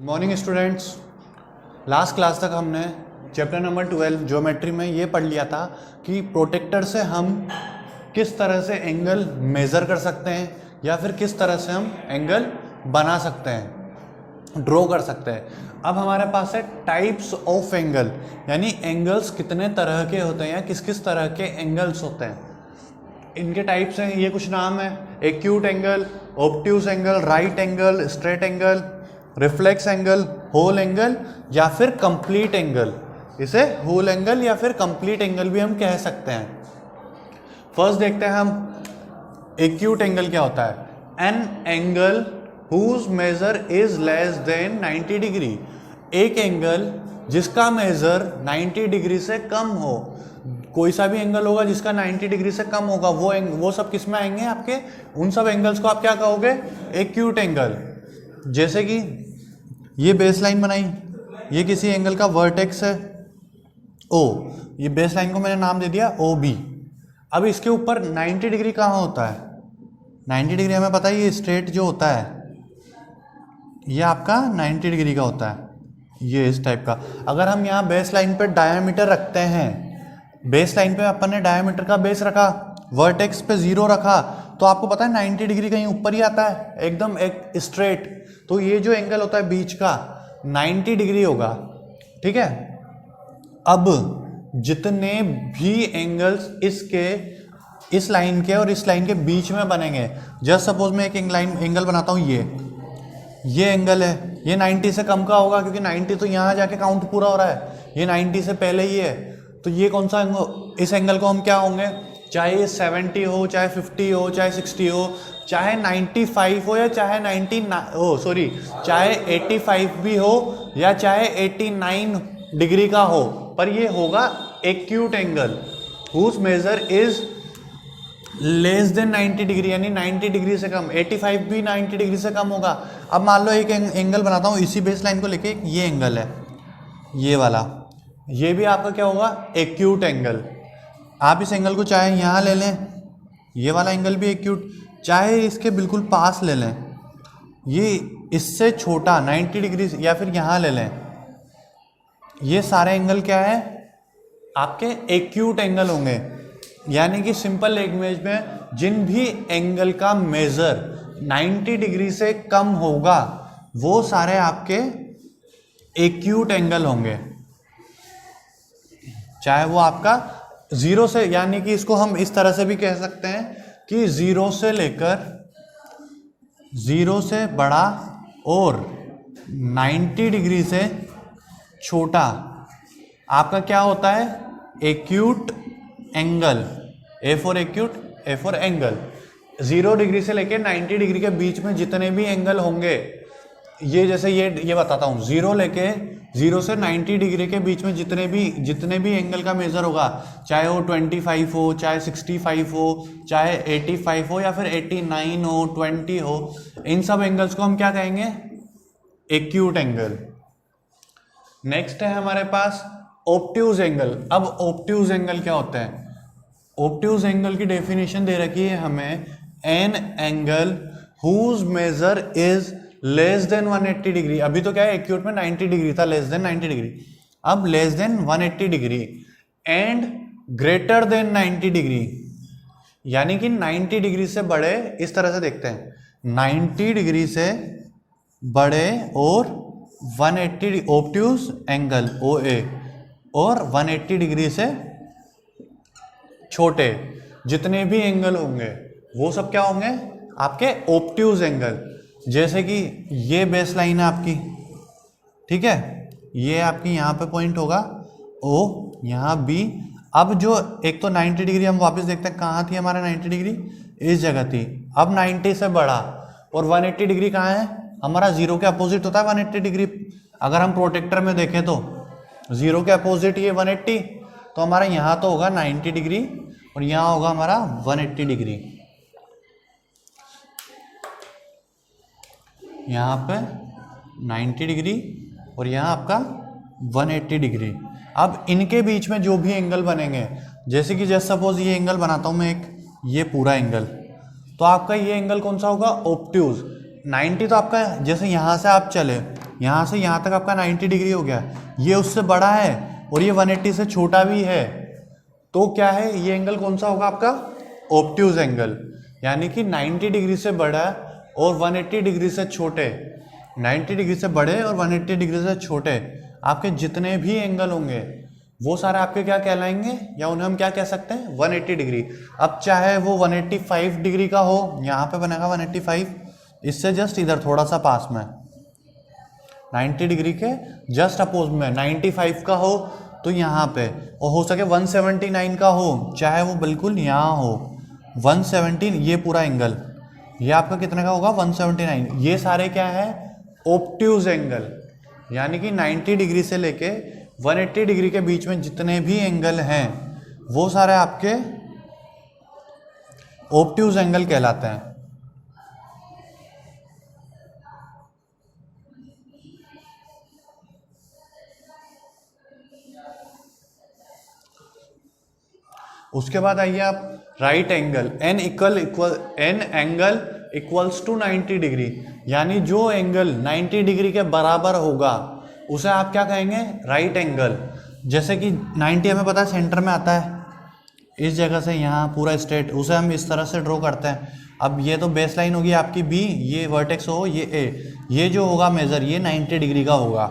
Morning students. Last class तक हमने chapter number 12 geometry में ये पढ़ लिया था कि प्रोटेक्टर से हम किस तरह से एंगल मेज़र कर सकते हैं या फिर किस तरह से हम एंगल बना सकते हैं, ड्रॉ कर सकते हैं। अब हमारे पास है टाइप्स ऑफ एंगल, यानी एंगल्स कितने तरह के होते हैं या किस किस तरह के एंगल्स होते हैं। इनके टाइप्स हैं, ये कुछ नाम है: acute angle, obtuse angle, right angle, straight angle, reflex angle, whole angle या फिर कंप्लीट एंगल। इसे होल एंगल या फिर कंप्लीट एंगल भी हम कह सकते हैं। फर्स्ट देखते हैं हम एक्यूट एंगल क्या होता है। An angle whose measure is less than 90 degree. एक एंगल जिसका मेजर 90 डिग्री से कम हो। कोई सा भी एंगल होगा जिसका 90 डिग्री से कम होगा, वो सब किस में आएंगे आपके, उन सब एंगल्स को आप क्या कहोगे, एक्यूट एंगल। जैसे कि ये बेस लाइन बनाई, ये किसी एंगल का वर्टेक्स है ओ, ये बेस लाइन को मैंने नाम दे दिया ओ बी। अब इसके ऊपर 90 डिग्री कहाँ होता है, 90 डिग्री हमें पता है, ये स्ट्रेट जो होता है ये आपका 90 डिग्री का होता है, ये इस टाइप का। अगर हम यहाँ बेस लाइन पे डायमीटर रखते हैं, बेस लाइन पे अपन ने डायमीटर का बेस रखा, वर्टेक्स पे 0 रखा, तो आपको पता है 90 डिग्री कहीं ऊपर ही आता है, एकदम एक स्ट्रेट। तो ये जो एंगल होता है बीच का 90 डिग्री होगा, ठीक है। अब जितने भी एंगल्स इस लाइन के और इस लाइन के बीच में बनेंगे, जस्ट सपोज मैं एक एंगल बनाता हूँ, ये एंगल है, ये 90 से कम का होगा क्योंकि 90 तो यहाँ जाके काउंट पूरा हो रहा है, ये 90 से पहले ही है। तो ये कौन सा एंगल, इस एंगल को हम क्या होंगे, चाहे ये 70 हो, चाहे 50 हो, चाहे 60 हो, चाहे 95 हो या चाहे 85 भी हो या चाहे 89 डिग्री का हो, पर ये होगा acute angle whose measure is less than 90 degree, यानी 90 डिग्री से कम। 85 भी 90 डिग्री से कम होगा। अब मान लो एक एंगल बनाता हूँ इसी बेस लाइन को लेके, ये एंगल है, ये वाला, ये भी आपका क्या होगा, एक्यूट एंगल। आप इस एंगल को चाहे यहाँ ले लें, ये वाला एंगल भी एक्यूट, चाहे इसके बिल्कुल पास ले लें, ये इससे छोटा 90 डिग्री या फिर यहाँ ले लें, ये सारे एंगल क्या है, आपके एक्यूट एंगल होंगे। यानी कि सिंपल लैंग्वेज में जिन भी एंगल का मेजर 90 डिग्री से कम होगा वो सारे आपके एक्यूट एंगल होंगे। चाहे वो आपका 0 से, यानी कि इसको हम इस तरह से भी कह सकते हैं कि 0 से लेकर 0 से बड़ा और 90 डिग्री से छोटा आपका क्या होता है, acute angle. A for acute, A for angle. 0 degree से लेकर 90 डिग्री के बीच में जितने भी एंगल होंगे, ये जैसे ये बताता हूँ, 0 से 90 डिग्री के बीच में जितने भी एंगल का मेजर होगा, चाहे वो 25 हो, चाहे 65 हो, चाहे 85 हो या फिर 89 हो, 20 हो, इन सब एंगल्स को हम क्या कहेंगे, एक्यूट एंगल। नेक्स्ट है हमारे पास ऑब्ट्यूज एंगल। अब ऑब्ट्यूज एंगल क्या होता है, ऑब्ट्यूज एंगल की डेफिनेशन दे रखी है हमें, an angle whose measure is less than 180 degree. अभी तो क्या है, एक्यूट में 90 डिग्री था, लेस देन 90 डिग्री, अब less than 180 degree and greater than 90 degree, यानी कि 90 डिग्री से बड़े। इस तरह से देखते हैं, 90 डिग्री से बड़े और 180 ऑब्ट्यूज एंगल ओ ए, और 180 डिग्री से छोटे जितने भी एंगल होंगे वो सब क्या होंगे, आपके ऑब्ट्यूज एंगल। जैसे कि ये बेस लाइन है आपकी, ठीक है, ये आपकी यहाँ पे पॉइंट होगा ओ, यहाँ बी। अब जो एक तो 90 डिग्री हम वापस देखते हैं, कहाँ थी हमारा 90 डिग्री, इस जगह थी। अब 90 से बड़ा और 180 डिग्री कहाँ है, हमारा 0 के अपोजिट होता है 180 डिग्री। अगर हम प्रोटेक्टर में देखें तो 0 के अपोजिट ये 180, तो हमारा यहाँ तो होगा 90 डिग्री और यहाँ होगा हमारा 180 डिग्री। यहाँ पे 90 डिग्री और यहाँ आपका 180 डिग्री। अब इनके बीच में जो भी एंगल बनेंगे, जैसे कि जस्ट सपोज ये एंगल बनाता हूँ मैं एक, ये पूरा एंगल, तो आपका ये एंगल कौन सा होगा, ऑब्ट्यूज। 90 तो आपका, जैसे यहाँ से आप चले यहाँ से यहाँ तक आपका 90 डिग्री हो गया, ये उससे बड़ा है और ये 180 से छोटा भी है, तो क्या है ये एंगल कौन सा होगा आपका? Obtuse angle. यानी कि 90 डिग्री से बड़ा और 180 डिग्री से छोटे, 90 डिग्री से बड़े और 180 डिग्री से छोटे आपके जितने भी एंगल होंगे वो सारे आपके क्या कहलाएंगे, या उन्हें हम क्या कह सकते हैं? 180 डिग्री। अब चाहे वो 185 डिग्री का हो, यहाँ पे बनेगा 185, इससे जस्ट इधर थोड़ा सा पास में 90 डिग्री के जस्ट अपोज में 95 का हो तो यहाँ पे, और हो सके 179 का हो, चाहे वो बिल्कुल यहाँ हो 117, ये पूरा एंगल ये आपका कितने का होगा? 179। ये सारे क्या है? Obtuse angle. यानी कि 90 डिग्री से लेके 180 डिग्री के बीच में जितने भी एंगल हैं वो सारे आपके ऑब्ट्यूज एंगल कहलाते हैं। उसके बाद आइए आप right angle, an angle equals to 90 degree, यानी जो एंगल 90 डिग्री के बराबर होगा उसे आप क्या कहेंगे? Right angle. जैसे कि 90 हमें पता है सेंटर में आता है, इस जगह से यहाँ पूरा स्ट्रेट, उसे हम इस तरह से ड्रॉ करते हैं। अब ये तो बेस लाइन होगी आपकी बी, ये वर्टेक्स हो, ये ए, ये जो होगा मेजर ये 90 डिग्री का होगा।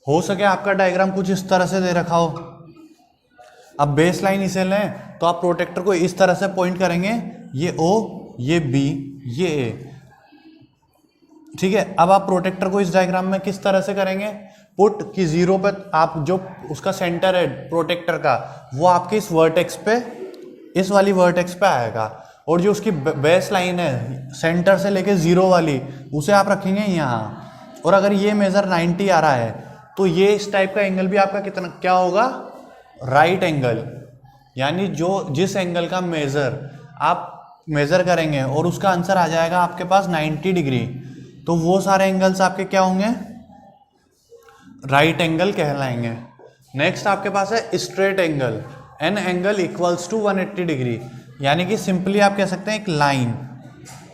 हो सके आपका डायग्राम कुछ इस तरह से दे रखा हो, अब बेस लाइन इसे लें तो आप प्रोटेक्टर को इस तरह से पॉइंट करेंगे, ये ओ, ये बी, ये ए, ठीक है। अब आप प्रोटेक्टर को इस डायग्राम में किस तरह से करेंगे? पुट कि जीरो पे आप जो उसका सेंटर है प्रोटेक्टर का वो आपके इस वर्टेक्स पे, इस वाली वर्टेक्स पे आएगा, और जो उसकी बेस लाइन है सेंटर से लेके जीरो वाली उसे आप रखेंगे यहाँ। और अगर ये मेजर 90 आ रहा है तो ये इस टाइप का एंगल भी आपका कितना क्या होगा? Right angle. यानी जो जिस एंगल का मेजर आप मेजर करेंगे और उसका आंसर आ जाएगा आपके पास 90 डिग्री, तो वो सारे एंगल्स आपके क्या होंगे? राइट एंगल कहलाएंगे। नेक्स्ट आपके पास है straight angle, an angle equals to 180 degree, यानी कि सिंपली आप कह सकते हैं एक लाइन,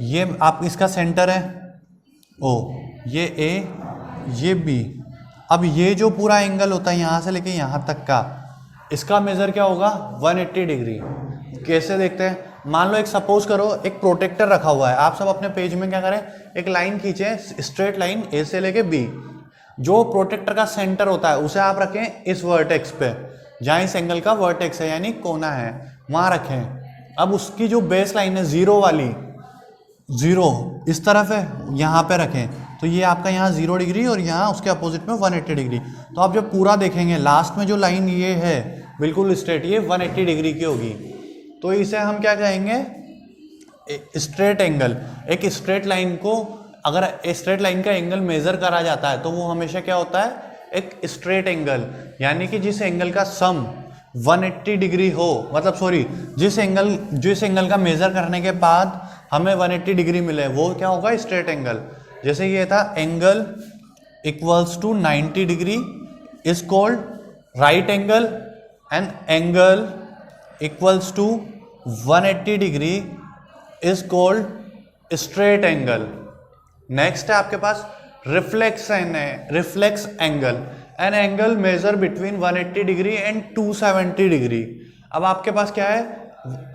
ये आप इसका सेंटर है ओ, ये ए, ये बी, अब ये जो पूरा एंगल होता है यहाँ से लेके यहाँ तक का, इसका मेजर क्या होगा? 180 डिग्री। कैसे देखते हैं? मान लो एक सपोज करो एक प्रोटेक्टर रखा हुआ है, आप सब अपने पेज में क्या करें, एक लाइन खींचे, स्ट्रेट लाइन ए से लेके बी, जो प्रोटेक्टर का सेंटर होता है उसे आप रखें इस वर्टेक्स पे, जहाँ इस एंगल का वर्टेक्स है यानी कोना है वहाँ रखें। अब उसकी जो बेस लाइन है जीरो वाली, जीरो इस तरफ है, यहाँ पे रखें, तो ये आपका यहाँ 0 डिग्री और यहाँ उसके अपोजिट में 180 डिग्री। तो आप जब पूरा देखेंगे लास्ट में जो लाइन ये है बिल्कुल स्ट्रेट, ये 180 डिग्री की होगी, तो इसे हम क्या कहेंगे? Straight angle. एक स्ट्रेट लाइन को अगर स्ट्रेट लाइन का एंगल मेजर करा जाता है तो वो हमेशा क्या होता है? एक स्ट्रेट एंगल। यानी कि जिस एंगल का सम 180 डिग्री हो, मतलब सॉरी जिस एंगल का मेजर करने के बाद हमें 180 डिग्री मिले वो क्या होगा? Straight angle. जैसे ये था angle equals to 90 degree is called right angle, and angle equals to 180 degree is called straight angle. Next है आपके पास reflex angle, an angle measure between 180 degree and 270 degree. अब आपके पास क्या है?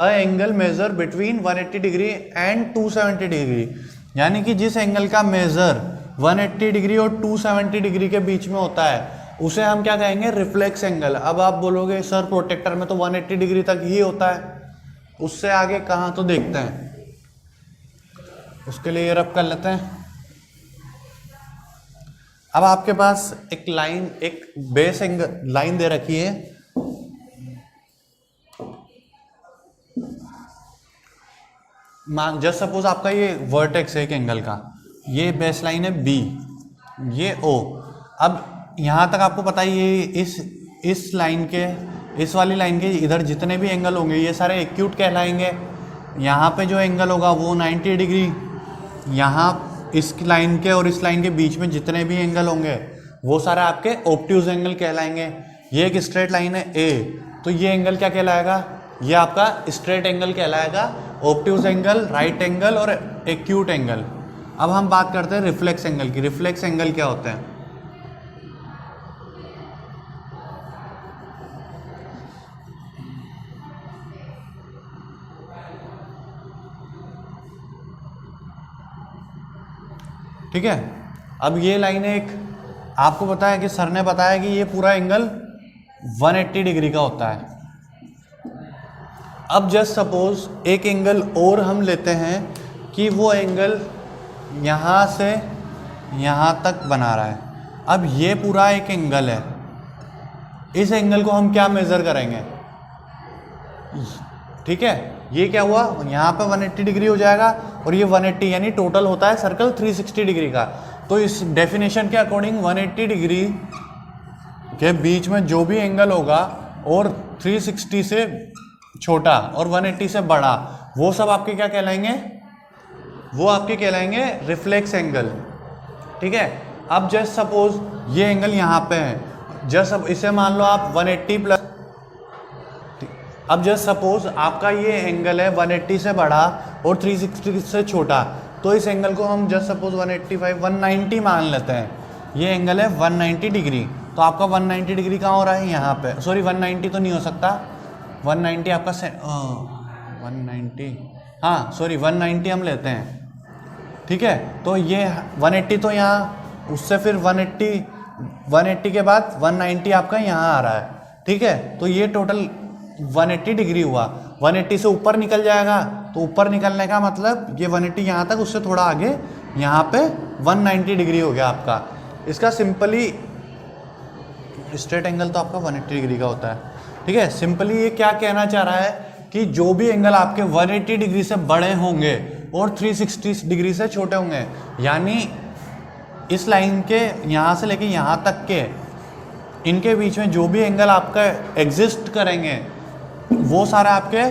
A angle measure between 180 degree and 270 degree, यानी कि जिस एंगल का मेजर 180 डिग्री और 270 डिग्री के बीच में होता है उसे हम क्या कहेंगे? Reflex angle. अब आप बोलोगे सर प्रोटेक्टर में तो 180 डिग्री तक ही होता है, उससे आगे कहाँ, तो देखते हैं। उसके लिए ये रब कर लेते हैं। अब आपके पास एक लाइन, एक बेस एंगल लाइन दे रखी है, जस्ट सपोज आपका ये वर्टेक्स है एक एंगल का, ये बेस लाइन है बी, ये ओ। अब यहाँ तक आपको पता ही ये इस लाइन के, इस वाली लाइन के इधर जितने भी एंगल होंगे ये सारे एक्यूट कहलाएंगे। यहाँ पे जो एंगल होगा वो 90 डिग्री, यहाँ इस लाइन के और इस लाइन के बीच में जितने भी एंगल होंगे वो सारे आपके ऑब्ट्यूज एंगल कहलाएंगे। ये एक स्ट्रेट लाइन है ए, तो ये एंगल क्या कहलाएगा? ये आपका स्ट्रेट एंगल कहलाएगा। ऑब्ट्यूज एंगल, राइट एंगल और एक्यूट एंगल। अब हम बात करते हैं रिफ्लेक्स एंगल की। रिफ्लेक्स एंगल क्या होते हैं? ठीक है, अब ये लाइन एक आपको पता है कि सर ने बताया कि ये पूरा एंगल 180 डिग्री का होता है। अब जस्ट सपोज एक एंगल और हम लेते हैं कि वो एंगल यहाँ से यहाँ तक बना रहा है। अब ये पूरा एक एंगल है, इस एंगल को हम क्या मेज़र करेंगे? ठीक है, ये क्या हुआ, यहाँ पे 180 डिग्री हो जाएगा और ये 180, यानी टोटल होता है सर्कल 360 डिग्री का। तो इस डेफिनेशन के अकॉर्डिंग 180 डिग्री के बीच में जो भी एंगल होगा और 360 से छोटा और 180 से बड़ा, वो सब आपके क्या कहलाएंगे? वो आपके कहलाएंगे रिफ्लेक्स एंगल। ठीक है, अब जस्ट सपोज ये एंगल यहाँ पे है, जस्ट अब इसे मान लो आप 180 प्लस, अब जस्ट सपोज आपका ये एंगल है 180 से बड़ा और 360 से छोटा, तो इस एंगल को हम जस्ट सपोज 190 मान लेते हैं। ये एंगल है 190 डिग्री, तो आपका 190 डिग्री कहाँ हो रहा है? यहाँ पे। सॉरी 190 तो नहीं हो सकता, 190 आपका 190, हाँ सॉरी 190 हम लेते हैं। ठीक है, तो ये 180 तो यहाँ, उससे फिर 180 के बाद 190 आपका यहाँ आ रहा है। ठीक है, तो ये टोटल 180 डिग्री हुआ। 180 से ऊपर निकल जाएगा, तो ऊपर निकलने का मतलब ये 180 यहाँ तक, उससे थोड़ा आगे यहाँ पे 190 डिग्री हो गया आपका। इसका सिंपली स्ट्रेट एंगल तो आपका 180 डिग्री का होता है। ठीक है, सिंपली ये क्या कहना चाह रहा है कि जो भी एंगल आपके 180 डिग्री से बड़े होंगे और 360 डिग्री से छोटे होंगे, यानी इस लाइन के यहाँ से लेके यहाँ तक के इनके बीच में जो भी एंगल आपका एग्जिस्ट करेंगे, वो सारे आपके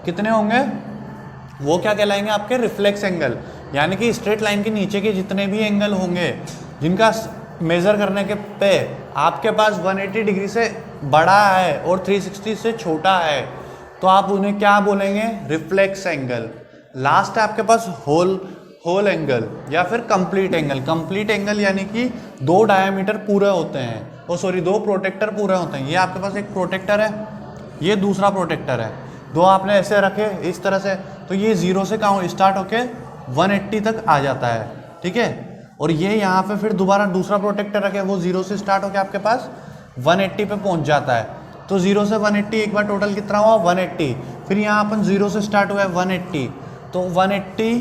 कितने होंगे? वो क्या कहलाएंगे? आपके रिफ्लेक्स एंगल। यानी कि स्ट्रेट लाइन के नीचे के जितने भी एंगल होंगे जिनका मेज़र करने के पे आपके पास 180 डिग्री से बड़ा है और 360 से छोटा है, तो आप उन्हें क्या बोलेंगे? Reflex angle. लास्ट है आपके पास होल एंगल या फिर कंप्लीट एंगल। कंप्लीट एंगल यानी कि दो डायमीटर पूरे होते हैं, और सॉरी दो प्रोटेक्टर पूरे होते हैं। ये आपके पास एक प्रोटेक्टर है, ये दूसरा प्रोटेक्टर है, दो आपने ऐसे रखे इस तरह से, तो ये 0 से काउंट स्टार्ट होके 180 तक आ जाता है। ठीक है, और ये यहाँ पे फिर दोबारा दूसरा प्रोटेक्टर रखे, वो 0 से स्टार्ट होके आपके पास 180 पे पहुँच जाता है। तो 0 से 180 एक बार टोटल कितना हुआ? 180। फिर यहाँ अपन 0 से स्टार्ट हुआ है 180, तो 180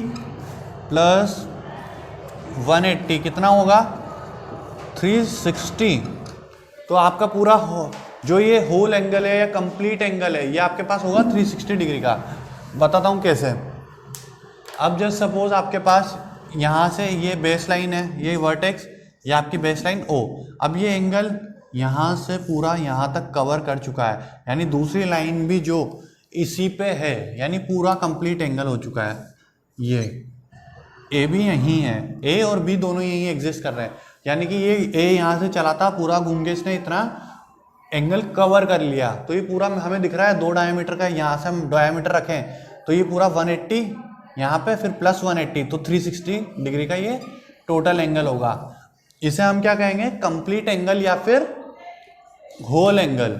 प्लस 180 कितना होगा? 360। तो आपका पूरा जो ये होल एंगल है या कंप्लीट एंगल है, ये आपके पास होगा 360 डिग्री का। बताता हूँ कैसे। अब जस्ट सपोज आपके पास यहाँ से ये बेस लाइन है, ये वर्टेक्स, ये आपकी बेस लाइन O। अब ये एंगल यहाँ से पूरा यहाँ तक कवर कर चुका है, यानी दूसरी लाइन भी जो इसी पे है, यानी पूरा कंप्लीट एंगल हो चुका है। ये A भी यहीं है, A और B दोनों यहीं एग्जिस्ट कर रहे हैं, यानी कि ये A यहाँ से चला था, पूरा घूम के इसने इतना एंगल कवर कर लिया। तो ये पूरा हमें दिख रहा है 2 डायमीटर का, यहाँ से हम डायमीटर रखें तो ये पूरा 180 यहाँ पे, फिर प्लस 180, तो 360 डिग्री का ये टोटल एंगल होगा। इसे हम क्या कहेंगे? कंप्लीट एंगल या फिर होल एंगल।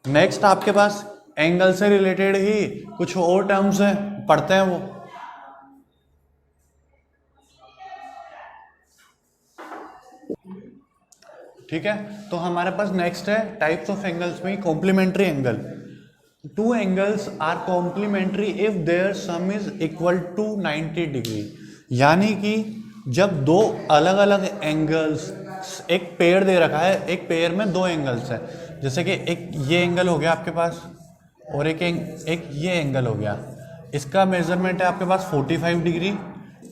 नेक्स्ट आपके पास एंगल से रिलेटेड ही कुछ और टर्म्स हैं, पढ़ते हैं वो। ठीक है, तो हमारे पास नेक्स्ट है टाइप्स ऑफ एंगल्स में complementary angle. Two angles are complementary if their sum is equal to 90 degree. यानी कि जब दो अलग अलग एंगल्स, एक पेयर दे रखा है, एक पेयर में दो एंगल्स है, जैसे कि एक ये एंगल हो गया आपके पास और एक ये एंगल हो गया। इसका मेजरमेंट है आपके पास 45 डिग्री,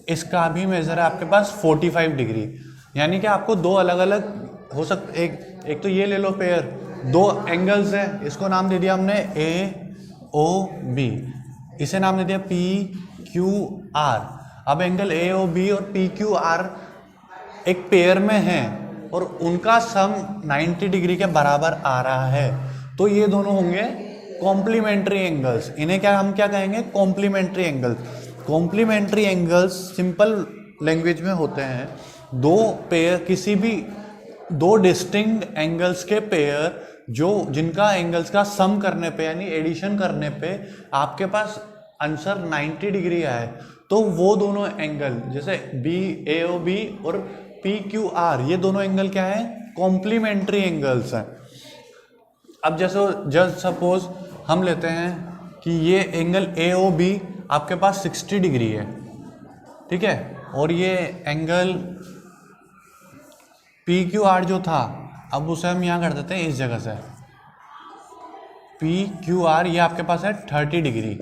इसका भी मेजर है आपके पास 45 डिग्री। यानी कि आपको दो अलग अलग हो सकते, एक तो ये ले लो पेयर, दो एंगल्स है, इसको नाम दे दिया हमने AOB, इसे नाम दे दिया PQR। अब एंगल AOB और PQR एक पेयर में है और उनका सम 90 डिग्री के बराबर आ रहा है, तो ये दोनों होंगे कॉम्प्लीमेंट्री एंगल्स। इन्हें क्या हम क्या कहेंगे? Complementary angles. Complementary angles simple language में होते हैं दो पेयर, किसी भी दो डिस्टिंक्ट एंगल्स के पेयर जो जिनका एंगल्स का सम करने पे यानी एडिशन करने पे आपके पास आंसर 90 डिग्री आए, तो वो दोनों एंगल जैसे बी ए ओ बी और पी क्यू आर, ये दोनों एंगल क्या है? कॉम्प्लीमेंट्री एंगल्स हैं। अब जैसे जस्ट सपोज हम लेते हैं कि ये एंगल ए ओ बी आपके पास 60 डिग्री है, ठीक है, और ये एंगल पी क्यू आर जो था, अब उसे हम यहाँ कर देते हैं इस जगह से, पी क्यू आर ये आपके पास है 30 डिग्री।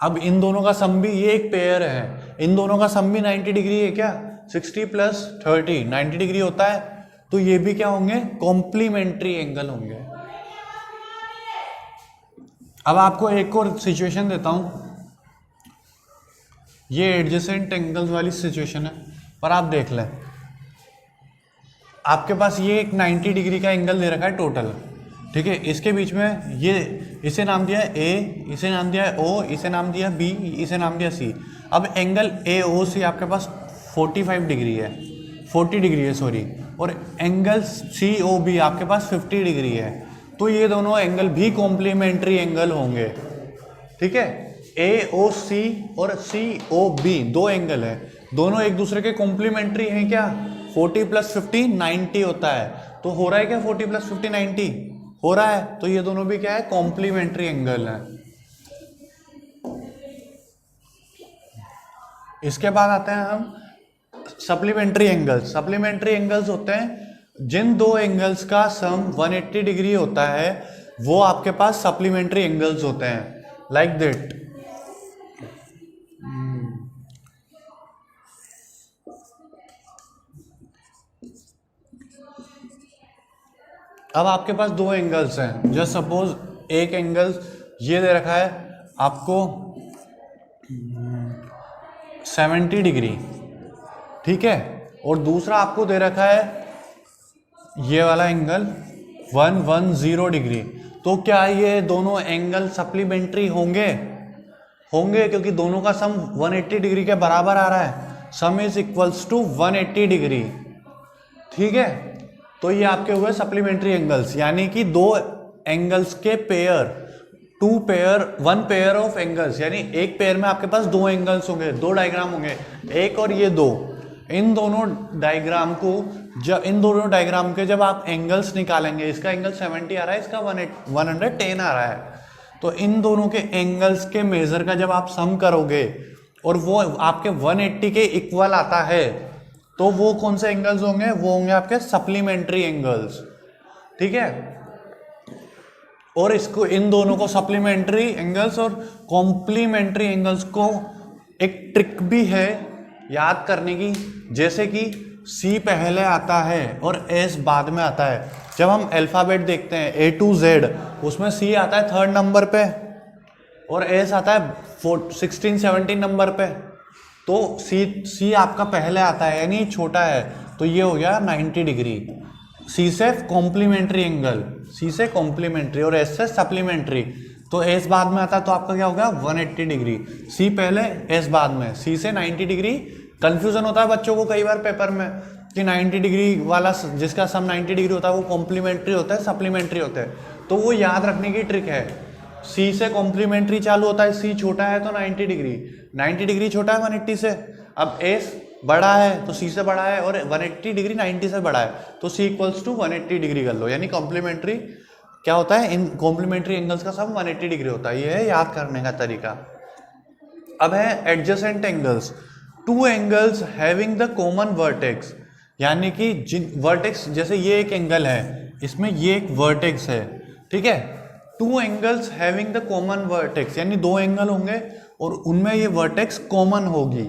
अब इन दोनों का सम भी, ये एक पेयर है, इन दोनों का सम भी 90 डिग्री है क्या? 60 प्लस 30 90 डिग्री होता है, तो ये भी क्या होंगे? कॉम्प्लीमेंट्री एंगल होंगे। अब आपको एक और सिचुएशन देता हूं, ये एडजेसेंट एंगल्स वाली सिचुएशन है, पर आप देख लें, आपके पास ये एक 90 डिग्री का एंगल दे रखा है टोटल, ठीक है, इसके बीच में ये इसे नाम दिया है ए, इसे नाम दिया है ओ, इसे नाम दिया बी, इसे नाम दिया सी। अब एंगल ए ओ सी आपके पास 45 डिग्री है, 40 डिग्री है सॉरी, और एंगल सी ओ बी आपके पास 50 डिग्री है, तो ये दोनों एंगल भी कॉम्प्लीमेंट्री एंगल होंगे, ठीक है। ए ओ सी और सी ओ बी दो एंगल है, दोनों एक दूसरे के कॉम्प्लीमेंट्री हैं क्या? 40 प्लस 50 90 होता है, तो हो रहा है क्या 40 प्लस 50 90 हो रहा है, तो ये दोनों भी क्या है? कॉम्प्लीमेंट्री एंगल है। इसके बाद आते हैं हम सप्लीमेंट्री एंगल्स। सप्लीमेंट्री एंगल्स होते हैं जिन दो एंगल्स का सम 180 डिग्री होता है, वो आपके पास सप्लीमेंट्री एंगल्स होते हैं, लाइक दैट। अब आपके पास दो एंगल्स हैं, जस्ट सपोज एक एंगल ये दे रखा है आपको 70 डिग्री, ठीक है, और दूसरा आपको दे रखा है ये वाला एंगल 110 डिग्री। तो क्या ये दोनों एंगल सप्लीमेंट्री होंगे? होंगे, क्योंकि दोनों का सम 180 डिग्री के बराबर आ रहा है, sum is equals to 180 degree, ठीक है। तो ये आपके हुए सप्लीमेंट्री एंगल्स, यानी कि दो एंगल्स के pair, one pair of angles, यानी एक पेयर में आपके पास दो एंगल्स होंगे, दो डायग्राम होंगे, एक और ये दो। इन दोनों डायग्राम के जब आप एंगल्स निकालेंगे, इसका एंगल 70 आ रहा है, इसका 110 आ रहा है, तो इन दोनों के एंगल्स के मेजर का जब आप सम करोगे और वो आपके 180 के इक्वल आता है, तो वो कौन से एंगल्स होंगे? वो होंगे आपके सप्लीमेंट्री एंगल्स, ठीक है। और इसको, इन दोनों को, सप्लीमेंट्री एंगल्स और कॉम्प्लीमेंट्री एंगल्स को एक ट्रिक भी है याद करने की, जैसे कि C पहले आता है और S बाद में आता है। जब हम अल्फाबेट देखते हैं A to Z, उसमें C आता है 3rd नंबर पे और S आता है 16-17 नंबर पे, तो C आपका पहले आता है यानी छोटा है, तो ये हो गया 90 डिग्री। C से कॉम्प्लीमेंट्री एंगल, C से कॉम्प्लीमेंट्री और S से सप्लीमेंट्री, तो S बाद में आता है, तो आपका क्या होगा 180 डिग्री। C पहले S बाद में, C से 90 डिग्री। कंफ्यूजन होता है बच्चों को कई बार पेपर में कि 90 डिग्री वाला जिसका सम 90 डिग्री होता है वो कॉम्प्लीमेंट्री होता है, सप्लीमेंट्री होता है, तो वो याद रखने की ट्रिक है। C से कॉम्प्लीमेंट्री चालू होता है, C छोटा है तो 90 डिग्री, 90 डिग्री छोटा है 180 से। अब S बड़ा है तो C से बड़ा है और 180 डिग्री 90 से बड़ा है, तो C इक्वल्स टू 180 डिग्री कर लो, यानी कॉम्प्लीमेंट्री क्या होता है? इन कॉम्प्लीमेंट्री एंगल्स का सम 180 डिग्री होता है। ये है याद करने का तरीका। अब है adjacent angles, to angles having the common vertex, यानी कि जिन वर्टेक्स, जैसे ये एक एंगल है, इसमें ये एक वर्टेक्स है, ठीक है। Two angles having the common vertex, यानी दो एंगल होंगे और उनमें ये वर्टेक्स कॉमन होगी।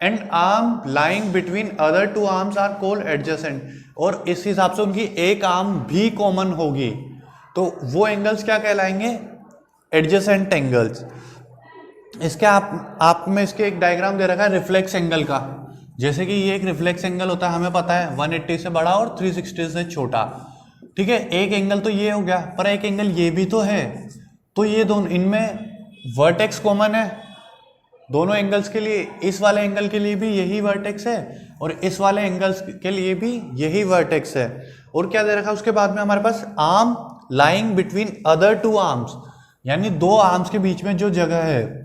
And arm lying between other two arms are called adjacent, और इस हिसाब से उनकी एक आर्म भी कॉमन होगी, तो वो एंगल्स क्या कहलाएंगे? Adjacent angles. इसके आप में इसके एक डायग्राम दे रखा है रिफ्लेक्स एंगल का, जैसे कि ये एक रिफ्लेक्स एंगल होता है, हमें पता है 180 से बड़ा और 360 से छोटा, ठीक है। एक एंगल तो ये हो गया, पर एक एंगल ये भी तो है, तो ये दोनों, इनमें वर्टेक्स कॉमन है, दोनों एंगल्स के लिए, इस वाले एंगल के लिए भी यही वर्टेक्स है और इस वाले एंगल्स के लिए भी यही वर्टेक्स है। और क्या दे रखा है उसके बाद में हमारे पास, arm lying between other two arms, यानी दो आर्म्स के बीच में जो जगह है,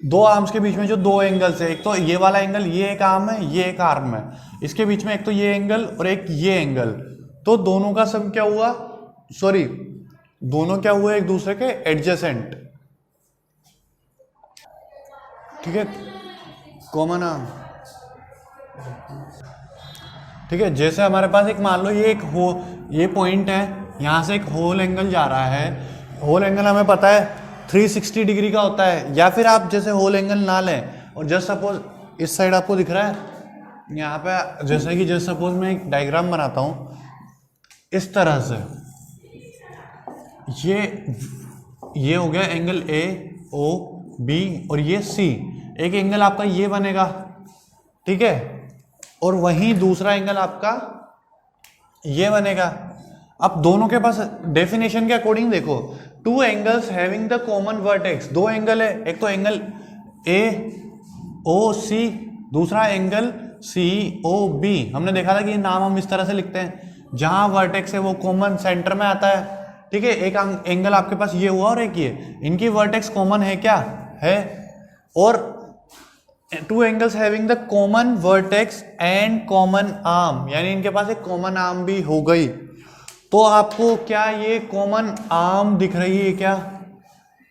दो आर्म्स के बीच में जो दो एंगल्स है, एक तो ये वाला एंगल, ये एक आर्म है, ये एक आर्म है, इसके बीच में एक तो ये एंगल और एक ये एंगल, तो दोनों का सम क्या हुआ, सॉरी दोनों क्या हुए एक दूसरे के एडजेसेंट, ठीक है, कॉमन आर्म। ठीक है, जैसे हमारे पास एक मान लो ये एक ये पॉइंट है, यहां से एक होल एंगल जा रहा है, होल एंगल हमें पता है 360 डिग्री का होता है, या फिर आप जैसे होल एंगल ना लें और जस्ट सपोज इस साइड आपको दिख रहा है यहाँ पे, जैसे कि जस्ट सपोज मैं एक डायग्राम बनाता हूँ इस तरह से, ये हो गया एंगल ए ओ बी और ये सी, एक एंगल आपका ये बनेगा, ठीक है, और वहीं दूसरा एंगल आपका ये बनेगा। अब दोनों के पास डेफिनेशन के अकॉर्डिंग देखो, to angles having the common vertex, दो एंगल है, एक तो एंगल ए ओ सी, दूसरा एंगल सी ओ बी। हमने देखा था कि ये नाम हम इस तरह से लिखते हैं, जहां वर्टेक्स है वो कॉमन सेंटर में आता है, ठीक है, एक एंगल आपके पास ये हुआ और एक ये, इनकी वर्टेक्स कॉमन है क्या, है, और to angles having the common vertex and common arm, यानी इनके पास एक कॉमन आर्म भी हो गई। तो आपको क्या ये कॉमन आर्म दिख रही है, क्या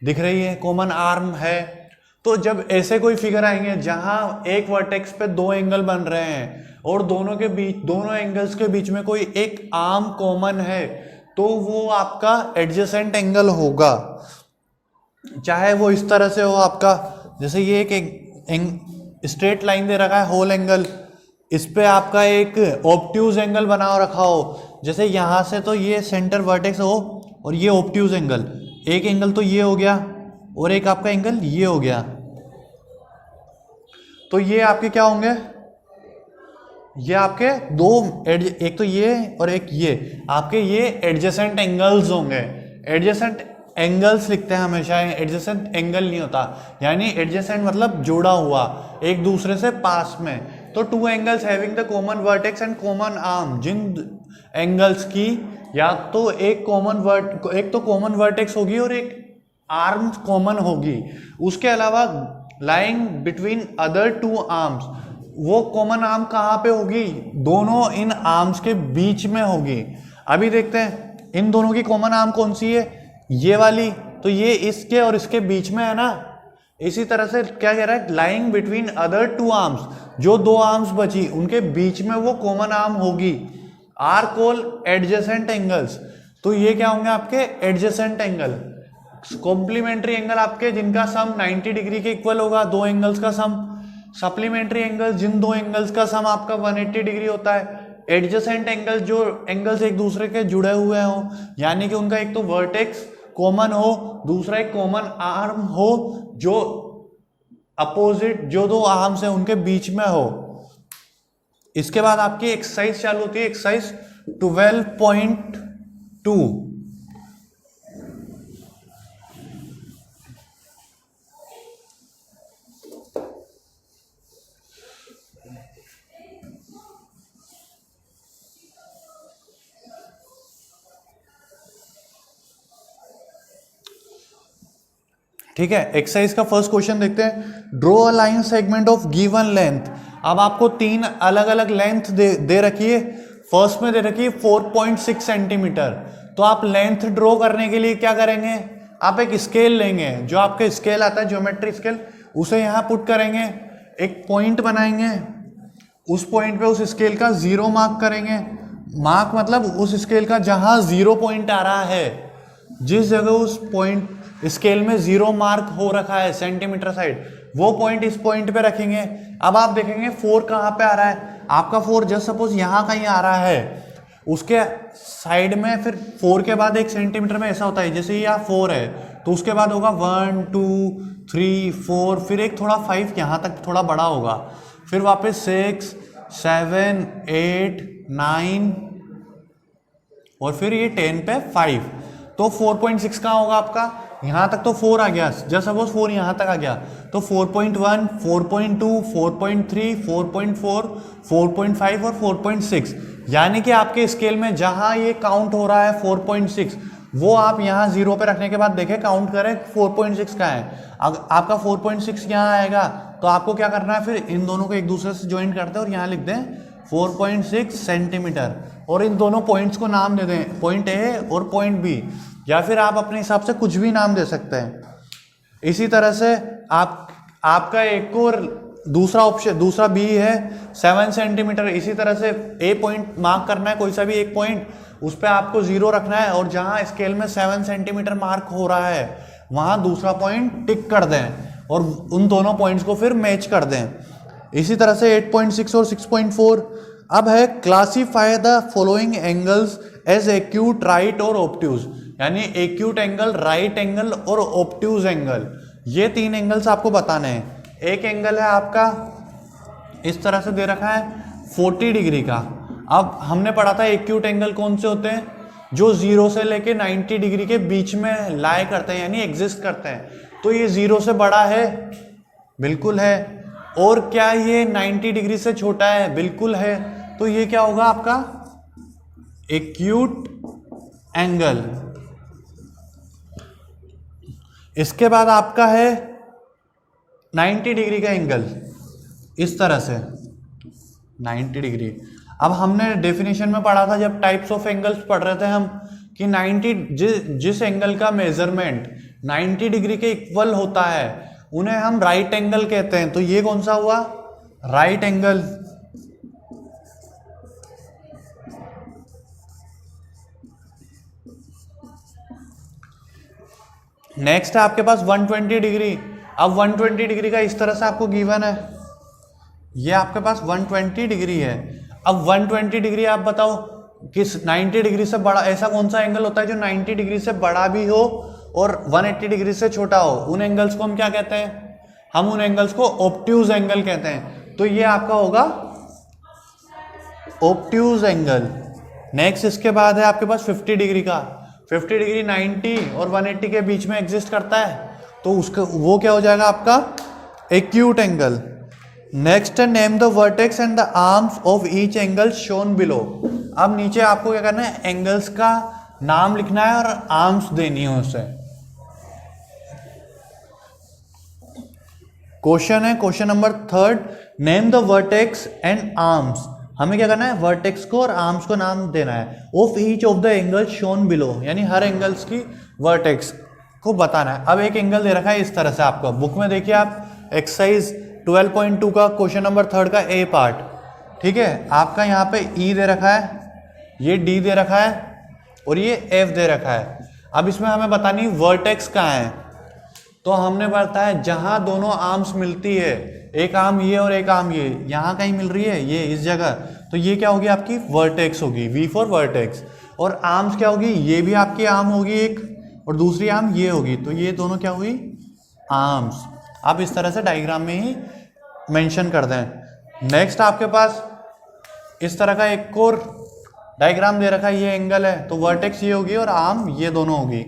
दिख रही है, कॉमन आर्म है। तो जब ऐसे कोई फिगर आएंगे जहां एक वर्टेक्स पे दो एंगल बन रहे हैं और दोनों के बीच, दोनों एंगल्स के बीच में कोई एक आर्म कॉमन है, तो वो आपका एडजेसेंट एंगल होगा, चाहे वो इस तरह से हो आपका, जैसे ये एक स्ट्रेट लाइन दे रखा है होल एंगल, इस पे आपका एक ऑब्ट्यूज एंगल बना रखा हो, जैसे यहां से तो ये सेंटर वर्टेक्स हो और ये ऑब्ट्यूज एंगल, एक एंगल तो ये हो गया और एक आपका एंगल ये हो गया, तो ये आपके क्या होंगे, ये आपके दो एक तो ये और एक ये, आपके ये एडजेसेंट एंगल्स होंगे। एडजेसेंट एंगल्स लिखते हैं हमेशा, एडजेसेंट एंगल नहीं होता, यानी एडजेसेंट मतलब जुड़ा हुआ एक दूसरे से पास में। तो two angles having the common vertex and common arm, जिन एंगल्स की या तो एक कॉमन वर्टेक्स होगी और एक आर्म कॉमन होगी, उसके अलावा lying between other two arms, वो कॉमन आर्म कहाँ पे होगी, दोनों इन आर्म्स के बीच में होगी। अभी देखते हैं इन दोनों की कॉमन आर्म कौन सी है, ये वाली, तो ये इसके और इसके बीच में है ना। इसी तरह से क्या कह रहा है, lying between other two arms, जो दो आर्म्स बची उनके बीच में वो कॉमन आर्म होगी, आर कॉल्ड एडजेसेंट एंगल्स। तो ये क्या होंगे आपके एडजेसेंट एंगल। कॉम्प्लीमेंट्री एंगल आपके जिनका सम 90 डिग्री के इक्वल होगा, दो एंगल्स का सम। सप्लीमेंट्री एंगल जिन दो एंगल्स का सम आपका 180 डिग्री होता है। एडजेसेंट एंगल जो एंगल्स एक दूसरे के जुड़े हुए हो, यानी कि उनका एक तो वर्टेक्स कॉमन हो, दूसरा एक कॉमन आर्म हो जो अपोजिट, जो दो आर्म्स है उनके बीच में हो। इसके बाद आपकी एक्सरसाइज चालू होती है, एक्सरसाइज 12.2। ठीक है, एक्सरसाइज का फर्स्ट क्वेश्चन देखते हैं। Draw a line segment of given length. अब आपको तीन अलग अलग लेंथ दे रखी है। फर्स्ट में दे रखी है 4.6 सेंटीमीटर। तो आप लेंथ ड्रॉ करने के लिए क्या करेंगे, आप एक स्केल लेंगे, जो आपके स्केल आता है ज्योमेट्री स्केल, उसे यहाँ पुट करेंगे, एक पॉइंट बनाएंगे, उस पॉइंट पे उस स्केल का 0 मार्क करेंगे। मार्क मतलब उस स्केल का जहां 0 पॉइंट आ रहा है, जिस जगह उस पॉइंट स्केल में 0 मार्क हो रखा है सेंटीमीटर साइड, वो पॉइंट इस पॉइंट पे रखेंगे। अब आप देखेंगे 4 कहाँ पे आ रहा है, आपका 4 जस्ट सपोज यहाँ कहीं आ रहा है, उसके साइड में फिर 4 के बाद 1 सेंटीमीटर में ऐसा होता है, जैसे यहाँ 4 है तो उसके बाद होगा 1 2 3 4, फिर एक थोड़ा 5 यहाँ तक थोड़ा बड़ा होगा, फिर वापस 6 7 8 9 और फिर ये 10 पे 5। तो 4.6 कहाँ होगा आपका, यहाँ तक तो 4 आ गया, जस्ट सपोज 4 यहाँ तक आ गया, तो 4.1, 4.2, 4.3, 4.4, 4.5 और 4.6, यानी कि आपके स्केल में जहाँ ये काउंट हो रहा है 4.6, वो आप यहाँ 0 पे रखने के बाद देखें, काउंट करें 4.6 का है। अगर आपका 4.6 यहाँ आएगा तो आपको क्या करना है, फिर इन दोनों को एक दूसरे से ज्वाइन करते हैं और यहाँ लिख दें 4.6 सेंटीमीटर, और इन दोनों पॉइंट्स को नाम दे दें, पॉइंट ए और पॉइंट बी, या फिर आप अपने हिसाब से कुछ भी नाम दे सकते हैं। इसी तरह से आपका एक और दूसरा ऑप्शन, दूसरा बी है 7 सेंटीमीटर। इसी तरह से ए पॉइंट मार्क करना है, कोई सा भी एक पॉइंट, उस पर आपको 0 रखना है, और जहां स्केल में 7 सेंटीमीटर मार्क हो रहा है वहां दूसरा पॉइंट टिक कर दें और उन दोनों पॉइंट्स को फिर मैच कर दें। इसी तरह से 8.6 और 6.4। अब है classify the following angles as acute, right और ऑब्ट्यूज, यानी एक्यूट एंगल, राइट एंगल और ऑब्ट्यूज एंगल, ये 3 एंगल्स आपको बताने हैं। एक एंगल है आपका इस तरह से दे रखा है 40 डिग्री का। अब हमने पढ़ा था एक्यूट एंगल कौन से होते हैं, जो 0 से लेके 90 डिग्री के बीच में लाए करते हैं, यानी एग्जिस्ट करते हैं। तो ये 0 से बड़ा है, बिल्कुल है, और क्या ये 90 डिग्री से छोटा है, बिल्कुल है। तो ये क्या होगा आपका एक्यूट एंगल। इसके बाद आपका है 90 डिग्री का एंगल, इस तरह से 90 डिग्री। अब हमने डेफिनेशन में पढ़ा था जब टाइप्स ऑफ एंगल्स पढ़ रहे थे हम, कि 90 जिस एंगल का मेजरमेंट 90 डिग्री के इक्वल होता है उन्हें हम राइट एंगल कहते हैं। तो ये कौन सा हुआ, राइट एंगल। नेक्स्ट है आपके पास 120 डिग्री। अब 120 डिग्री का इस तरह से आपको गिवन है, ये आपके पास 120 डिग्री है। अब 120 डिग्री आप बताओ किस 90 डिग्री से बड़ा, ऐसा कौन सा एंगल होता है जो 90 डिग्री से बड़ा भी हो और 180 डिग्री से छोटा हो, उन एंगल्स को हम क्या कहते हैं, हम उन एंगल्स को ऑब्ट्यूज एंगल कहते हैं। तो ये आपका होगा ऑब्ट्यूज एंगल। नेक्स्ट इसके बाद है आपके पास 50 डिग्री का। 50 डिग्री 90 और 180 के बीच में एग्जिस्ट करता है, तो उसका वो क्या हो जाएगा आपका एक्यूट एंगल। नेक्स्ट है name the vertex and the arms of each angle shown below. अब नीचे आपको क्या करना है, एंगल्स का नाम लिखना है और आर्म्स देनी है उसे। क्वेश्चन है question number 3, name the vertex and arms. हमें क्या करना है, वर्टेक्स को और आर्म्स को नाम देना है। Of each of the angle shown below, यानी हर एंगल्स की वर्टेक्स को बताना है। अब एक एंगल दे रखा है इस तरह से, आपको बुक में देखिए आप एक्सरसाइज 12.2 का क्वेश्चन नंबर 3 का ए पार्ट, ठीक है। आपका यहाँ पे ई दे रखा है, ये डी दे रखा है और ये एफ दे रखा है। अब इसमें हमें बतानी वर्टेक्स कहाँ है, तो हमने बताया है जहां दोनों आर्म्स मिलती है, एक आर्म ये और एक आर्म ये, यहाँ कहीं मिल रही है ये इस जगह, तो ये क्या होगी आपकी वर्टेक्स होगी, वी फॉर वर्टेक्स। और आर्म्स क्या होगी, ये भी आपकी आर्म होगी एक और दूसरी आर्म ये होगी, तो ये दोनों क्या हुई आर्म्स। आप इस तरह से डायग्राम में ही मेंशन कर दें। नेक्स्ट आपके पास इस तरह का एक और डायग्राम दे रखा है, ये एंगल है, तो वर्टेक्स ये होगी और आर्म ये दोनों होगी।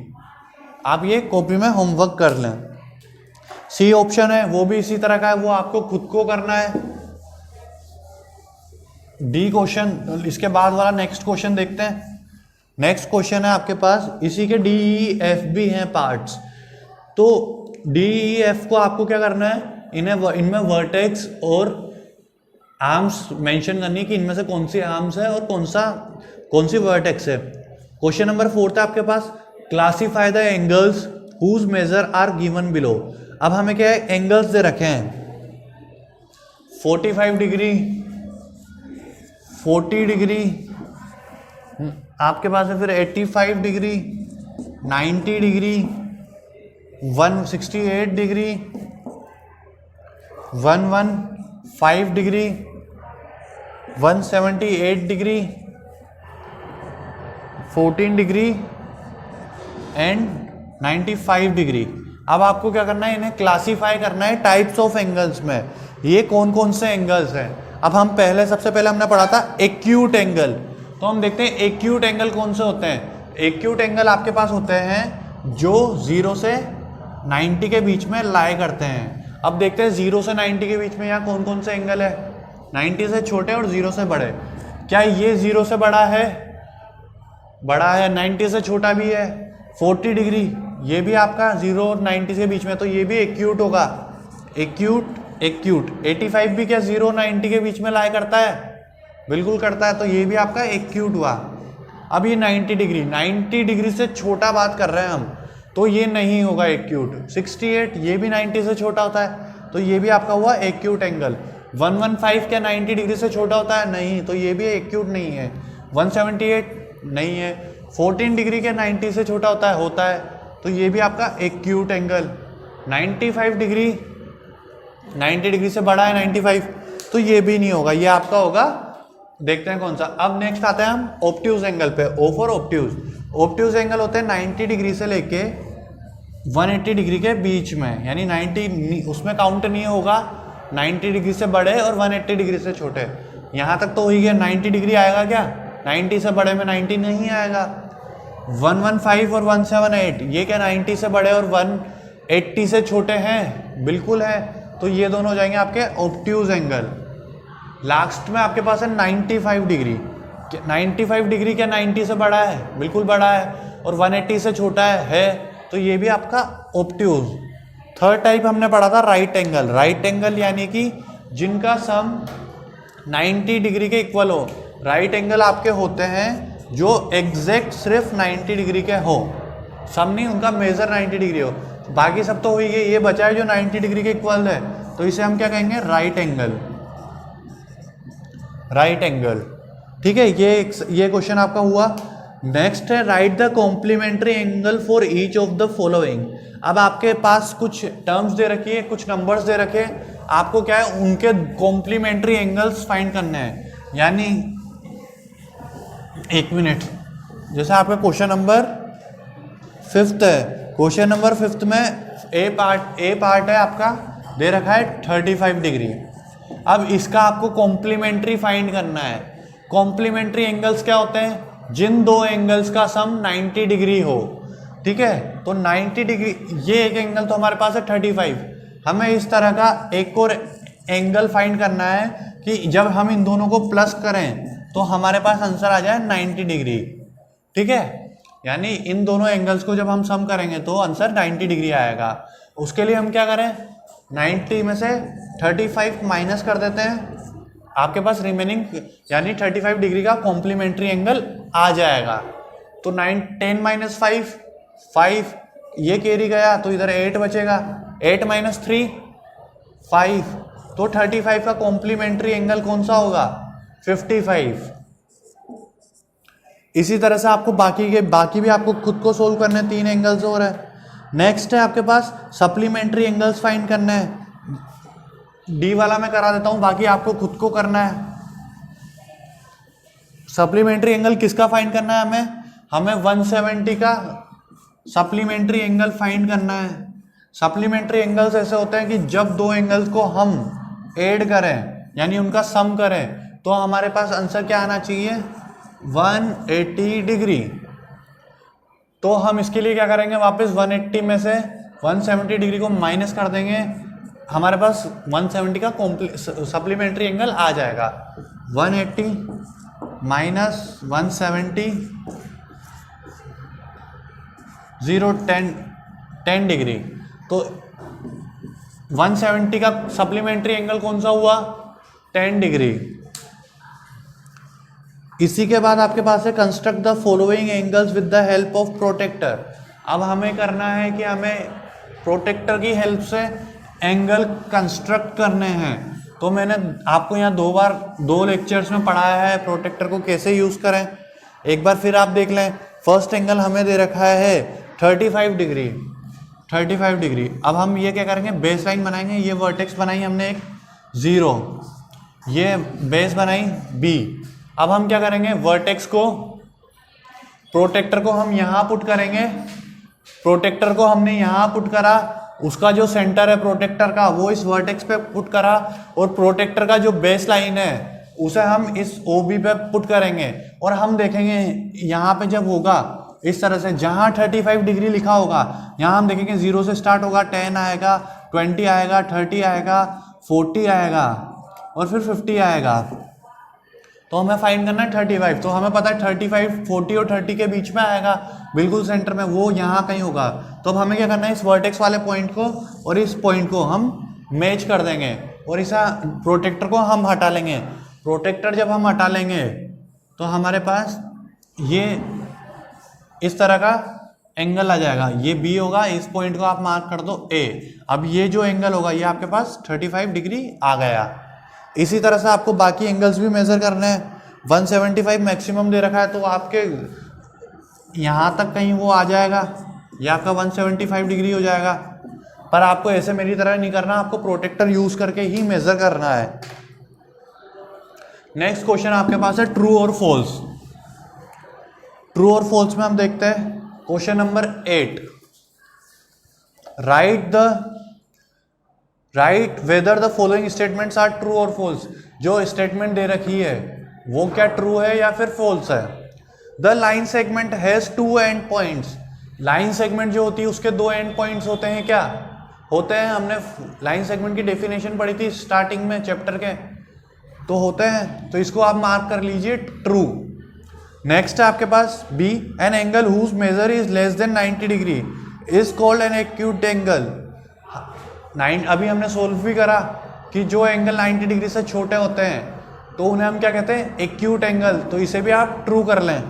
आप ये कॉपी में होमवर्क कर लें। सी ऑप्शन है वो भी इसी तरह का है, वो आपको खुद को करना है। डी क्वेश्चन, इसके बाद वाला नेक्स्ट क्वेश्चन देखते हैं। नेक्स्ट क्वेश्चन है आपके पास, इसी के डी ई एफ भी हैं पार्ट्स, तो डी ई एफ को आपको क्या करना है, इनमें वर्टेक्स और आर्म्स मेंशन करनी कि इनमें से कौन सी आर्म्स है और कौन सी वर्टेक्स है। क्वेश्चन नंबर 4 था आपके पास, classify the angles whose measure are given below. अब हमें क्या है, एंगल्स दे रखे हैं 45 डिग्री, 40 डिग्री, आपके पास है फिर 85 degree, 90 degree, 168 degree, 115 degree, 178 degree, 14 degree and 95 degree. अब आपको क्या करना है, इन्हें क्लासीफाई करना है टाइप्स ऑफ एंगल्स में, ये कौन कौन से एंगल्स हैं। अब हम सबसे पहले हमने पढ़ा था एक्यूट एंगल, तो हम देखते हैं एक्यूट एंगल कौन से होते हैं। एक्यूट एंगल आपके पास होते हैं जो 0 से 90 के बीच में लाई करते हैं। अब देखते हैं 0 से 90 के बीच में यहाँ कौन कौन से एंगल है। 90 से छोटे और 0 से बड़े। क्या ये 0 से बड़ा है? बड़ा है। 90 से छोटा भी है 40 डिग्री, ये भी आपका 0 और 90 के बीच में, तो ये भी एक्यूट होगा। एक्यूट 85 भी क्या 0 और 90 के बीच में लाई करता है? बिल्कुल करता है, तो ये भी आपका एक्यूट हुआ। अब ये 90 डिग्री से छोटा बात कर रहे हैं हम, तो ये नहीं होगा एक्यूट। 68 ये भी 90 से छोटा होता है, तो ये भी आपका हुआ एक्यूट एंगल। 115 क्या 90 डिग्री से छोटा होता है? नहीं, तो ये भी एक्यूट नहीं है। 178 नहीं है। 14 डिग्री क्या 90 से छोटा होता है? होता है, तो ये भी आपका एक्यूट एंगल। 95 डिग्री 90 डिग्री से बड़ा है 95, तो ये भी नहीं होगा, ये आपका होगा। देखते हैं कौन सा। अब नेक्स्ट आते हैं हम ऑब्ट्यूज एंगल पे। O for obtuse. Obtuse angle होते हैं 90 डिग्री से लेके 180 डिग्री के बीच में, यानी 90 उसमें काउंट नहीं होगा। 90 डिग्री से बड़े और 180 डिग्री से छोटे, यहाँ तक तो हो ही गया। 90 डिग्री आएगा क्या? 90 से बड़े में 90 नहीं आएगा। 115 और 178 ये क्या 90 से बड़े और 180 से छोटे हैं? बिल्कुल है, तो ये दोनों हो जाएंगे आपके ऑब्ट्यूज एंगल। लास्ट में आपके पास है 95 डिग्री। 95 डिग्री क्या 90 से बड़ा है? बिल्कुल बड़ा है, और 180 से छोटा है, तो ये भी आपका ऑब्ट्यूज। थर्ड टाइप हमने पढ़ा था राइट एंगल। राइट एंगल यानी कि जिनका सम 90 डिग्री के इक्वल हो। राइट एंगल आपके होते हैं जो एग्जैक्ट सिर्फ 90 डिग्री के हो, सम नहीं, उनका मेजर 90 डिग्री हो। बाकी सब तो हुई गई, ये बचा है जो 90 डिग्री के इक्वल है, तो इसे हम क्या कहेंगे? Right angle. राइट एंगल, ठीक है। ये क्वेश्चन आपका हुआ। नेक्स्ट है write the complementary angle for each of the following. अब आपके पास कुछ टर्म्स दे रखी है, कुछ नंबर्स दे रखे हैं, आपको क्या है उनके कॉम्प्लीमेंट्री एंगल्स फाइंड करने हैं। यानी एक मिनट, जैसे आपका क्वेश्चन नंबर 5 है। क्वेश्चन नंबर 5 में ए पार्ट है आपका, दे रखा है 35 डिग्री। अब इसका आपको कॉम्प्लीमेंट्री फाइंड करना है। कॉम्प्लीमेंट्री एंगल्स क्या होते हैं? जिन दो एंगल्स का सम 90 डिग्री हो, ठीक है। तो 90 डिग्री, ये एक एंगल तो हमारे पास है 35। हमें इस तरह का एक और एंगल फाइंड करना है कि जब हम इन दोनों को प्लस करें तो हमारे पास आंसर आ जाए 90 डिग्री, ठीक है। यानी इन दोनों एंगल्स को जब हम सम करेंगे तो आंसर 90 डिग्री आएगा। उसके लिए हम क्या करें? 90 में से 35 माइनस कर देते हैं, आपके पास रिमेनिंग यानी 35 डिग्री का कॉम्प्लीमेंट्री एंगल आ जाएगा। तो 10 माइनस 5 ये कैरी गया, तो इधर 8 बचेगा। 8 माइनस 3 5, तो 35 का कॉम्प्लीमेंट्री एंगल कौन सा होगा? 55। इसी तरह से आपको बाकी भी आपको खुद को सोल्व करने, 3 एंगल्स और है। नेक्स्ट है आपके पास सप्लीमेंट्री एंगल्स फाइंड करने हैं। डी वाला मैं करा देता हूं, बाकी आपको खुद को करना है। सप्लीमेंट्री एंगल किसका फाइंड करना है? हमें 170 का सप्लीमेंट्री एंगल फाइंड करना है। सप्लीमेंट्री एंगल्स ऐसे होते हैं कि जब दो एंगल्स को हम ऐड करें यानी उनका सम करें तो हमारे पास आंसर क्या आना चाहिए? 180 डिग्री। तो हम इसके लिए क्या करेंगे? वापस 180 में से 170 डिग्री को माइनस कर देंगे, हमारे पास 170 का सप्लीमेंट्री एंगल आ जाएगा। 180 माइनस 170 10 डिग्री। तो 170 का सप्लीमेंट्री एंगल कौन सा हुआ? 10 डिग्री। इसी के बाद आपके पास है construct the following angles with the help of protractor. अब हमें करना है कि हमें प्रोटेक्टर की हेल्प से एंगल कंस्ट्रक्ट करने हैं। तो मैंने आपको यहाँ 2 लेक्चर्स में पढ़ाया है प्रोटेक्टर को कैसे यूज़ करें। एक बार फिर आप देख लें। फर्स्ट एंगल हमें दे रखा है 35 डिग्री। 35 डिग्री। अब हम ये क्या करेंगे? बेस लाइन बनाएंगे। ये वर्टेक्स बनाई हमने एक 0, ये बेस बनाई B। अब हम क्या करेंगे? वर्टेक्स को, प्रोटेक्टर को हम यहाँ पुट करेंगे। प्रोटेक्टर को हमने यहाँ पुट करा, उसका जो सेंटर है प्रोटेक्टर का वो इस वर्टेक्स पे पुट करा, और प्रोटेक्टर का जो बेस लाइन है उसे हम इस OB पे पुट करेंगे। और हम देखेंगे यहाँ पे जब होगा इस तरह से जहाँ 35 डिग्री लिखा होगा यहाँ हम देखेंगे 0 से स्टार्ट होगा, 10 आएगा, 20 आएगा, 30 आएगा, 40 आएगा और फिर 50 आएगा। तो हमें फाइंड करना है 35। तो हमें पता है 35 40 और 30 के बीच में आएगा, बिल्कुल सेंटर में, वो यहाँ कहीं होगा। तो अब हमें क्या करना है, इस वर्टेक्स वाले पॉइंट को और इस पॉइंट को हम मैच कर देंगे और इस प्रोटेक्टर को हम हटा लेंगे। प्रोटेक्टर जब हम हटा लेंगे तो हमारे पास ये इस तरह का एंगल आ जाएगा, ये बी होगा, इस पॉइंट को आप मार्क कर दो ए। अब ये जो एंगल होगा ये आपके पास 35 डिग्री आ गया। इसी तरह से आपको बाकी एंगल्स भी मेजर करने हैं। 175 मैक्सिमम दे रखा है तो आपके यहाँ तक कहीं वो आ जाएगा, ये आपका 175 डिग्री हो जाएगा। पर आपको ऐसे मेरी तरह नहीं करना, आपको प्रोटेक्टर यूज करके ही मेजर करना है। नेक्स्ट क्वेश्चन आपके पास है ट्रू और फॉल्स। ट्रू और फॉल्स में हम देखते हैं question number 8। Write whether the following statements are true और फॉल्स। जो स्टेटमेंट दे रखी है वो क्या ट्रू है या फिर फॉल्स है। The line segment has 2 and points. Line segment जो होती है उसके 2 एंड पॉइंट्स होते हैं, क्या होते हैं? हमने लाइन सेगमेंट की डेफिनेशन पढ़ी थी स्टार्टिंग में चैप्टर के, तो होते हैं। तो इसको आप मार्क कर लीजिए ट्रू। नेक्स्ट है आपके पास B, an angle whose measure is less than 90 degree is called an acute angle. अभी हमने सोल्व भी करा कि जो एंगल 90 डिग्री से छोटे होते हैं तो उन्हें हम क्या कहते हैं, एक्यूट एंगल। तो इसे भी आप ट्रू कर लें।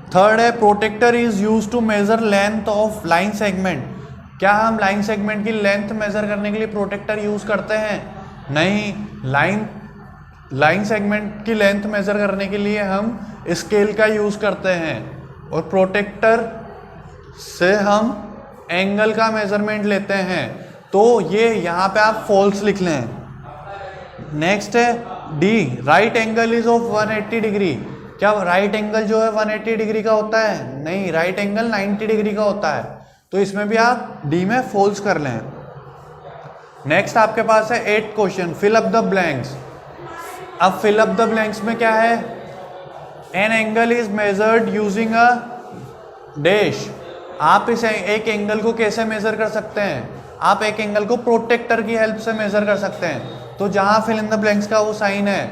थर्ड है protractor is use to measure length of line segment. क्या हम लाइन सेगमेंट की लेंथ मेजर करने के लिए प्रोटेक्टर यूज करते हैं? नहीं, लाइन सेगमेंट की लेंथ मेजर करने के लिए हम स्केल का यूज करते हैं और प्रोटेक्टर से हम एंगल का मेजरमेंट लेते हैं। तो ये यहाँ पे आप फॉल्स लिख लें। नेक्स्ट है D, right angle is of 180 degree. क्या राइट एंगल जो है 180 डिग्री का होता है? नहीं, राइट एंगल 90 डिग्री का होता है। तो इसमें भी आप डी में फॉल्स कर लें। नेक्स्ट आपके पास है 8 question, fill up the blanks. अब फिल अप द ब्लैंक्स में क्या है, an angle is measured using a dash. आप इस एक एंगल को कैसे मेजर कर सकते हैं? आप एक एंगल को प्रोटेक्टर की हेल्प से मेजर कर सकते हैं। तो जहां फिल इन द ब्लैंक्स का वो साइन है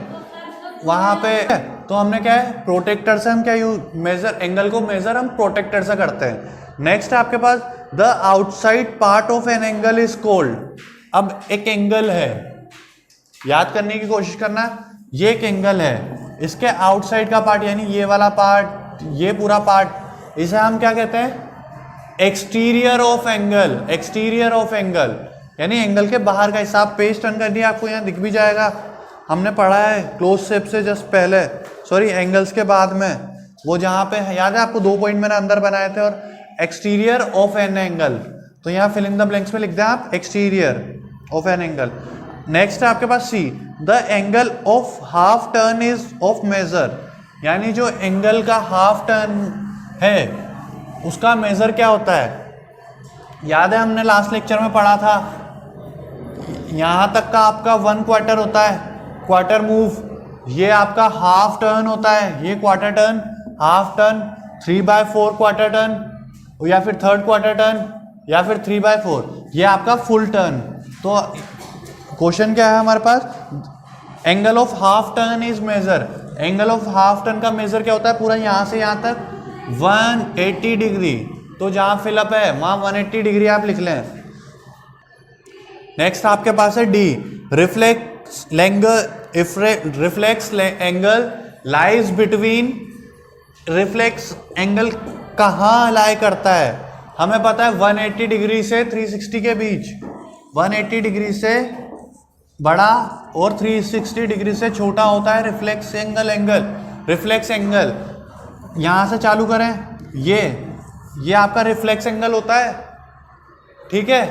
वहां पे, तो हमने क्या है, प्रोटेक्टर से हम क्या मेजर एंगल को मेजर हम प्रोटेक्टर से करते हैं। नेक्स्ट है आपके पास the outside part of an angle is called. अब एक एंगल है, याद करने की कोशिश करना, ये एक एंगल है, इसके आउटसाइड का पार्ट यानी ये वाला पार्ट, ये पूरा पार्ट, इसे हम क्या कहते हैं, exterior of angle. Exterior of angle यानी एंगल के बाहर का हिस्सा। पेज टर्न कर दिया, आपको यहाँ दिख भी जाएगा, हमने पढ़ा है क्लोज शेप से जस्ट पहले, सॉरी एंगल्स के बाद में, वो जहाँ पे याद है आपको 2 पॉइंट मैंने अंदर बनाए थे, और एक्सटीरियर ऑफ एन एंगल। तो यहाँ फिल इन द ब्लैंक्स में लिख दें आप exterior of an angle. Next है आपके पास C, the angle of half turn is of measure. यानी जो एंगल का हाफ टर्न है उसका मेजर क्या होता है? याद है हमने लास्ट लेक्चर में पढ़ा था, यहां तक का आपका 1 क्वार्टर होता है, क्वार्टर मूव। ये आपका हाफ टर्न होता है, ये quarter turn, half turn, 3/4 quarter turn, या फिर 3rd क्वार्टर टर्न, या फिर 3/4, ये आपका फुल टर्न। तो क्वेश्चन क्या है हमारे पास, angle of half turn is measure. Angle of half turn का मेजर क्या होता है? पूरा यहां से यहां तक 180 डिग्री। तो जहां फिलअप है वहां 180 डिग्री आप लिख लें। नेक्स्ट आपके पास है D, reflex angle lies between. Reflex angle कहाँ लाई करता है? हमें पता है 180 डिग्री से 360 के बीच। 180 डिग्री से बड़ा और 360 डिग्री से छोटा होता है रिफ्लेक्स एंगल। रिफ्लेक्स एंगल यहाँ से चालू करें, ये आपका रिफ्लेक्स एंगल होता है, ठीक है।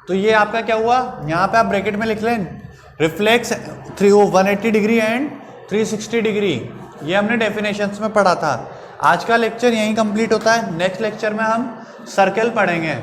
तो ये आपका क्या हुआ, यहाँ पे आप ब्रैकेट में लिख लें रिफ्लेक्स 180 डिग्री एंड 360 डिग्री। ये हमने डेफिनेशंस में पढ़ा था। आज का लेक्चर यहीं कंप्लीट होता है। नेक्स्ट लेक्चर में हम सर्कल पढ़ेंगे।